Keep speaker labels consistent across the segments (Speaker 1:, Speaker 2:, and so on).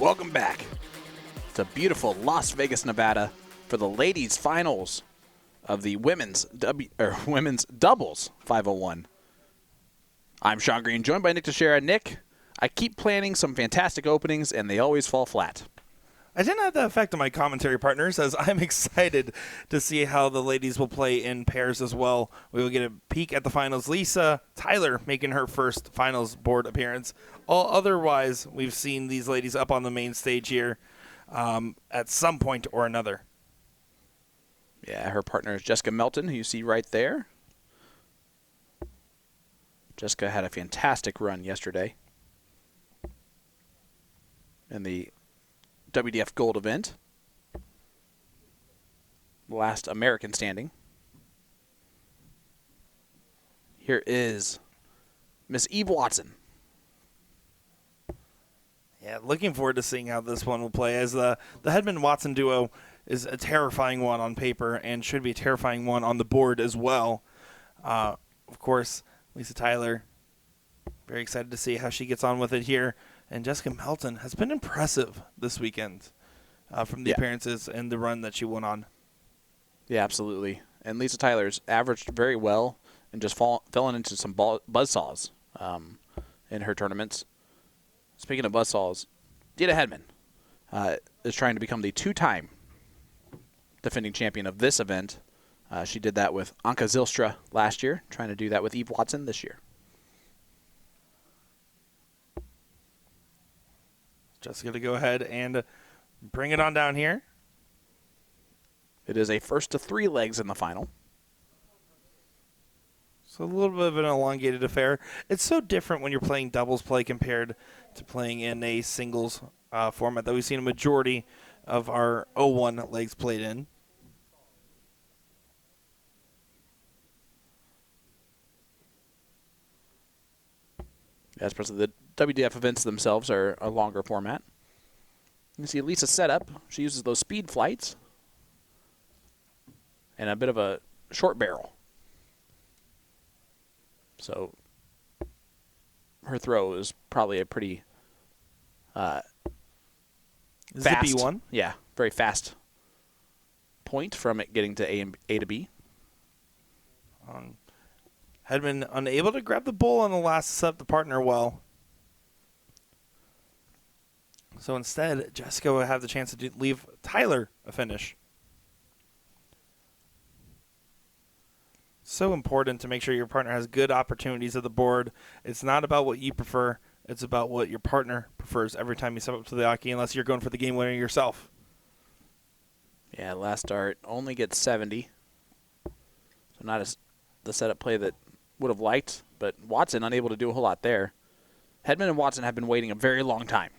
Speaker 1: Welcome back to beautiful Las Vegas, Nevada for the ladies' finals of the women's doubles 501. I'm Sean Green, joined by Nick Dichiria. Nick, I keep planning some fantastic openings, and they always fall flat.
Speaker 2: I didn't have that effect on my commentary partners, as I'm excited to see how the ladies will play in pairs as well. We will get a peek at the finals. Lisa Tyler making her first finals board appearance. Otherwise, we've seen these ladies up on the main stage here at some point or another.
Speaker 1: Yeah, her partner is Jessica Melton, who you see right there. Jessica had a fantastic run yesterday in the WDF Gold event. Last American standing. Here is Miss Eve Watson.
Speaker 2: Yeah, looking forward to seeing how this one will play, as the Hedman-Watson duo is a terrifying one on paper and should be a terrifying one on the board as well. Of course, Lisa Tyler, very excited to see how she gets on with it here. And Jessica Melton has been impressive this weekend from the appearances and the run that she went on. Yeah,
Speaker 1: absolutely. And Lisa Tyler's averaged very well and just fallen into some buzzsaws in her tournaments. Speaking of buzzsaws, Deta Hedman is trying to become the two-time defending champion of this event. She did that with Anka Zylstra last year, trying to do that with Eve Watson this year.
Speaker 2: Just going to go ahead and bring it on down here.
Speaker 1: It is a first to three legs in the final.
Speaker 2: So a little bit of an elongated affair. It's so different when you're playing doubles play compared to playing in a singles format that we've seen a majority of our 0-1 legs played in.
Speaker 1: As opposed to the WDF events themselves are a longer format. You can see Lisa's setup. She uses those speed flights and a bit of a short barrel. So her throw is probably a pretty
Speaker 2: zippy one.
Speaker 1: Yeah, very fast point from it getting to A to B.
Speaker 2: Hedman unable to grab the bull on the last to set up the partner well. So instead, Jessica will have the chance to leave Tyler a finish. So important to make sure your partner has good opportunities at the board. It's not about what you prefer. It's about what your partner prefers every time you step up to the hockey, unless you're going for the game winner yourself.
Speaker 1: Yeah, last start only gets 70. So not the setup play that would have liked, but Watson unable to do a whole lot there. Hedman and Watson have been waiting a very long time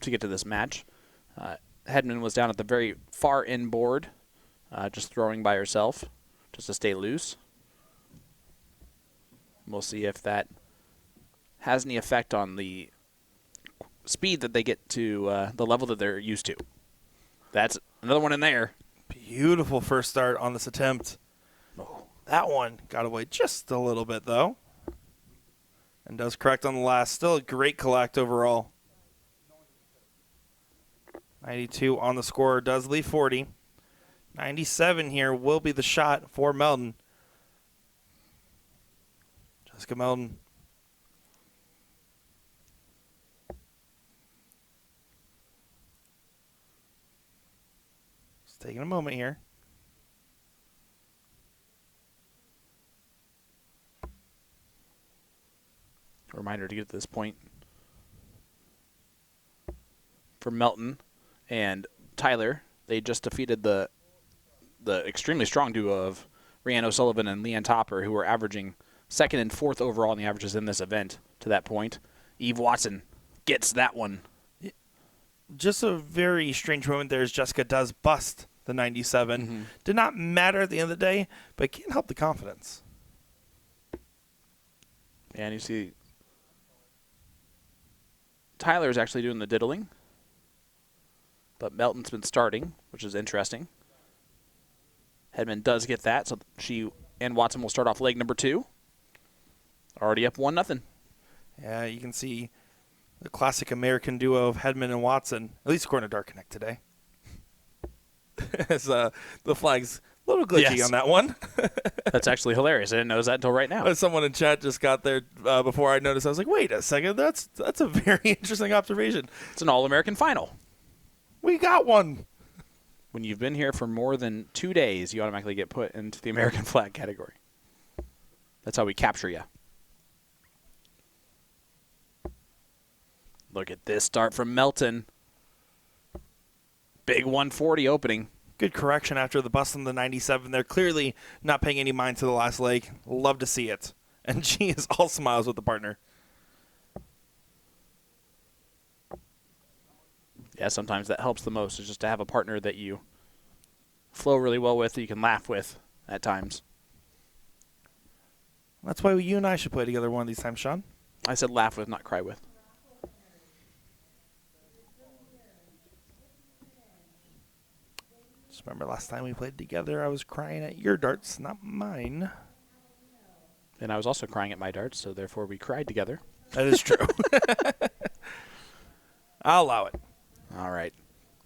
Speaker 1: to get to this match. Hedman was down at the very far end board, just throwing by herself, just to stay loose. We'll see if that has any effect on the speed that they get to the level that they're used to. That's another one in there.
Speaker 2: Beautiful first start on this attempt.
Speaker 1: Oh.
Speaker 2: That one got away just a little bit, though. And does correct on the last. Still a great collect overall. 92 on the score. Does leave 40. 97 here will be the shot for Melton. Jessica Melton. Just taking a moment here.
Speaker 1: A reminder to get to this point for Melton and Tyler. They just defeated the extremely strong duo of Rhiannon O'Sullivan and Leanne Topper, who were averaging second and fourth overall in the averages in this event to that point. Eve Watson gets that one.
Speaker 2: Just a very strange moment there as Jessica does bust the 97.
Speaker 1: Mm-hmm.
Speaker 2: Did not matter at the end of the day, but can't help the confidence.
Speaker 1: And you see Tyler's actually doing the diddling, but Melton's been starting, which is interesting. Hedman does get that, so she and Watson will start off leg number 2. Already up 1-0.
Speaker 2: Yeah, you can see The classic American duo of Hedman and Watson, at least according to Dark Connect today. As the flag's a little glitchy on that one.
Speaker 1: That's actually hilarious. I didn't notice that until right now.
Speaker 2: Someone in chat just got there before I noticed. I was like, wait a second, that's a very interesting observation.
Speaker 1: It's an All-American final.
Speaker 2: We got one.
Speaker 1: When you've been here for more than 2 days, you automatically get put into the American flag category. That's how we capture you. Look at this start from Melton. Big 140 opening.
Speaker 2: Good correction after the bust on the 97. They're clearly not paying any mind to the last leg. Love to see it. And she is all smiles with the partner.
Speaker 1: Yeah, sometimes that helps the most, is just to have a partner that you flow really well with, that you can laugh with at times.
Speaker 2: That's why you and I should play together one of these times, Sean.
Speaker 1: I said laugh with, not cry with.
Speaker 2: Just remember last time we played together, I was crying at your darts, not mine.
Speaker 1: And I was also crying at my darts, so therefore we cried together.
Speaker 2: That is true. I'll allow it.
Speaker 1: All right.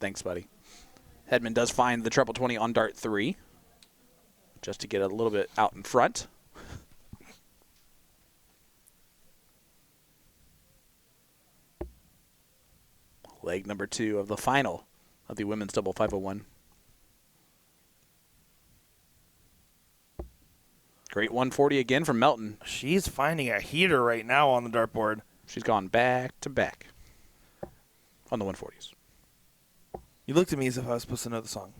Speaker 1: Thanks, buddy. Hedman does find the treble 20 on dart 3, just to get a little bit out in front. Leg number 2 of the final of the women's double 501. Great 140 again from Melton.
Speaker 2: She's finding a heater right now on the dartboard.
Speaker 1: She's gone back to back on the 140s.
Speaker 2: You looked at me as if I was supposed to know the song.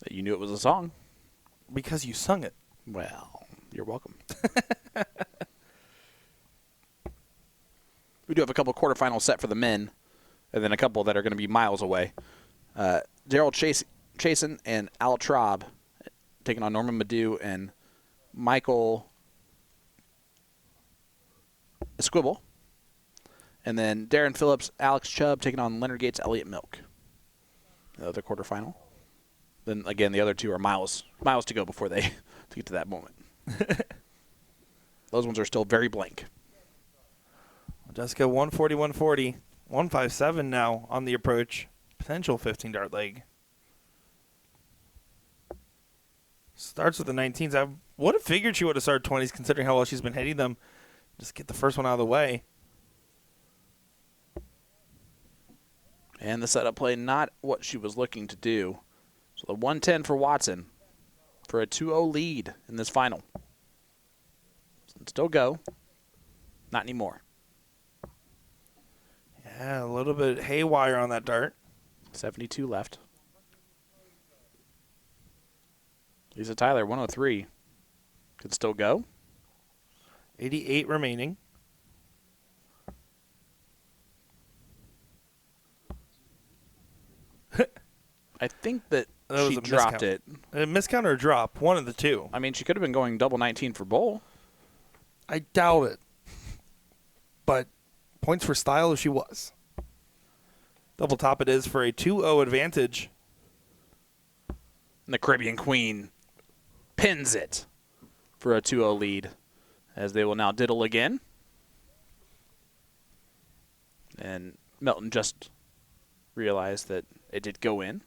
Speaker 1: You knew it was a song.
Speaker 2: Because you sung it.
Speaker 1: Well, you're welcome. We do have a couple quarterfinals set for the men, and then a couple that are going to be miles away. Daryl Chasen and Al Traub taking on Norman Madu and Michael Esquibble. And then Darren Phillips, Alex Chubb taking on Leonard Gates, Elliot Milk. The other quarterfinal. Then, again, the other two are miles to go before they to get to that moment. Those ones are still very blank.
Speaker 2: Jessica, 140, 140. 157 now on the approach. Potential 15-dart leg. Starts with the 19s. I would have figured she would have started 20s considering how well she's been hitting them. Just get the first one out of the way.
Speaker 1: And the setup play, not what she was looking to do. So the 110 for Watson for a 2-0 lead in this final. Still go. Not anymore.
Speaker 2: Yeah, a little bit haywire on that dart.
Speaker 1: 72 left. Lisa Tyler, 103. Could still go.
Speaker 2: 88 remaining.
Speaker 1: I think that
Speaker 2: was
Speaker 1: she
Speaker 2: a
Speaker 1: dropped
Speaker 2: miscount.
Speaker 1: it.
Speaker 2: A miscount or a drop, one of the two.
Speaker 1: I mean, she could have been going double 19 for bowl.
Speaker 2: I doubt it. But points for style if she was. Double top it is for a 2-0 advantage.
Speaker 1: And the Caribbean Queen pins it for a 2-0 lead as they will now diddle again. And Melton just realized that it did go in.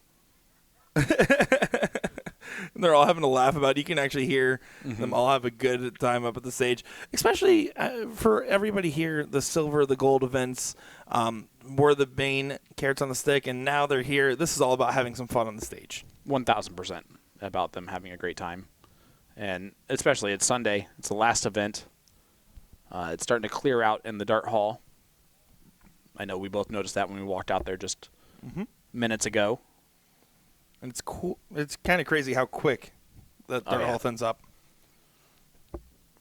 Speaker 2: And they're all having a laugh about it. You can actually hear them all have a good time up at the stage. Especially for everybody here, the silver, the gold events were the main carrots on the stick, and now they're here. This is all about having some fun on the stage.
Speaker 1: 1,000% about them having a great time. And especially it's Sunday. It's the last event. It's starting to clear out in the dart hall. I know we both noticed that when we walked out there just minutes ago.
Speaker 2: And it's cool. It's kind of crazy how quick that dart hall thins up.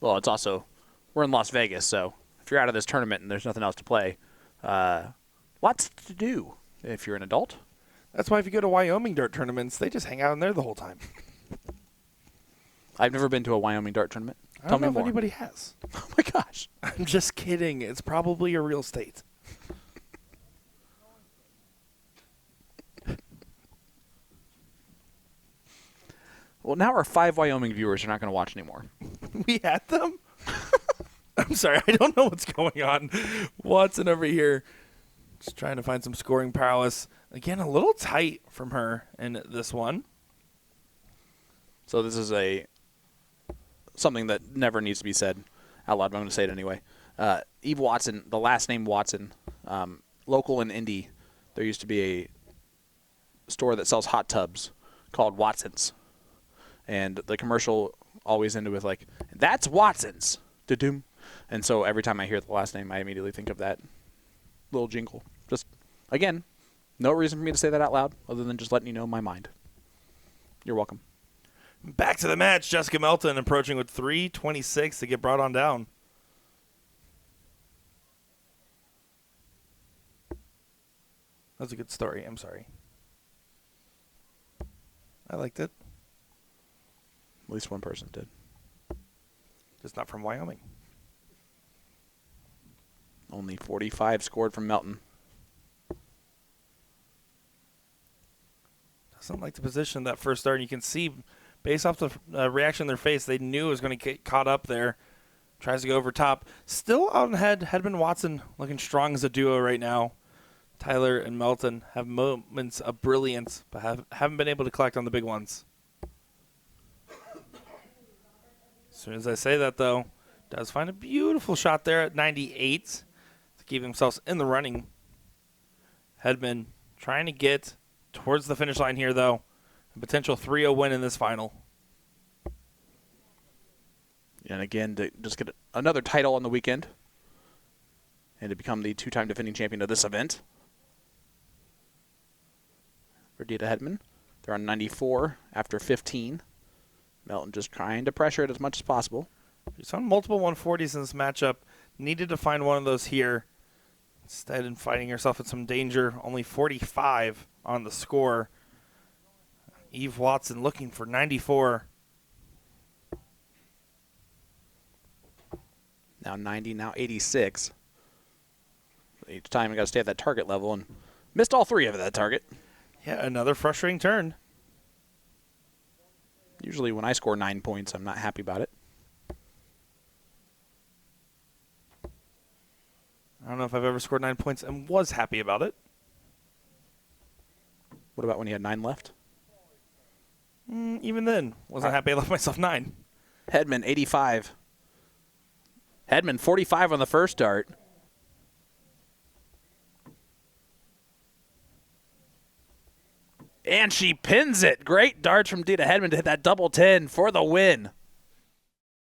Speaker 1: Well, it's also, we're in Las Vegas, so if you're out of this tournament and there's nothing else to play, lots to do if you're an adult.
Speaker 2: That's why if you go to Wyoming dart tournaments, they just hang out in there the whole time.
Speaker 1: I've never been to a Wyoming dart tournament.
Speaker 2: I
Speaker 1: Tell
Speaker 2: don't know
Speaker 1: me
Speaker 2: if
Speaker 1: more.
Speaker 2: anybody has.
Speaker 1: Oh, my gosh.
Speaker 2: I'm just kidding. It's probably a real state.
Speaker 1: Well, now our 5 Wyoming viewers are not going to watch anymore.
Speaker 2: We had them? I'm sorry. I don't know what's going on. Watson over here Just trying to find some scoring prowess. Again, a little tight from her in this one.
Speaker 1: So this is something that never needs to be said out loud, but I'm going to say it anyway. Eve Watson, the last name Watson, local in Indy, there used to be a store that sells hot tubs called Watson's. And the commercial always ended with like, "That's Watson's." Da-doom. And so every time I hear the last name, I immediately think of that little jingle. Just, again, no reason for me to say that out loud other than just letting you know my mind. You're welcome.
Speaker 2: Back to the match. Jessica Melton approaching with 3:26 to get brought on down. That was a good story. I'm sorry. I liked it.
Speaker 1: At least one person did.
Speaker 2: Just not from Wyoming.
Speaker 1: Only 45 scored from Melton.
Speaker 2: Doesn't like the position that first start. You can see, based off the reaction in their face, they knew it was going to get caught up there. Tries to go over top. Still out ahead. Hedman Watson looking strong as a duo right now. Tyler and Melton have moments of brilliance, but haven't been able to collect on the big ones. As soon as I say that, though, does find a beautiful shot there at 98 to keep themselves in the running. Hedman trying to get towards the finish line here, though. A potential 3-0 win in this final.
Speaker 1: And again, to just get another title on the weekend and to become the two-time defending champion of this event. For Deta Hedman, they're on 94 after 15. Melton just trying to pressure it as much as possible.
Speaker 2: He's on multiple 140s in this matchup. Needed to find one of those here. Instead, in finding herself in some danger, only 45 on the score. Eve Watson looking for 94.
Speaker 1: Now 90, now 86. Each time you got to stay at that target level, and missed all three of that target.
Speaker 2: Yeah, another frustrating turn.
Speaker 1: Usually when I score 9 points, I'm not happy about it.
Speaker 2: I don't know if I've ever scored 9 points and was happy about it.
Speaker 1: What about when you had 9 left?
Speaker 2: Even then, wasn't happy I left myself 9.
Speaker 1: Hedman, 85. Hedman, 45 on the first dart. And she pins it. Great darts from Deta Hedman to hit that double 10 for the win.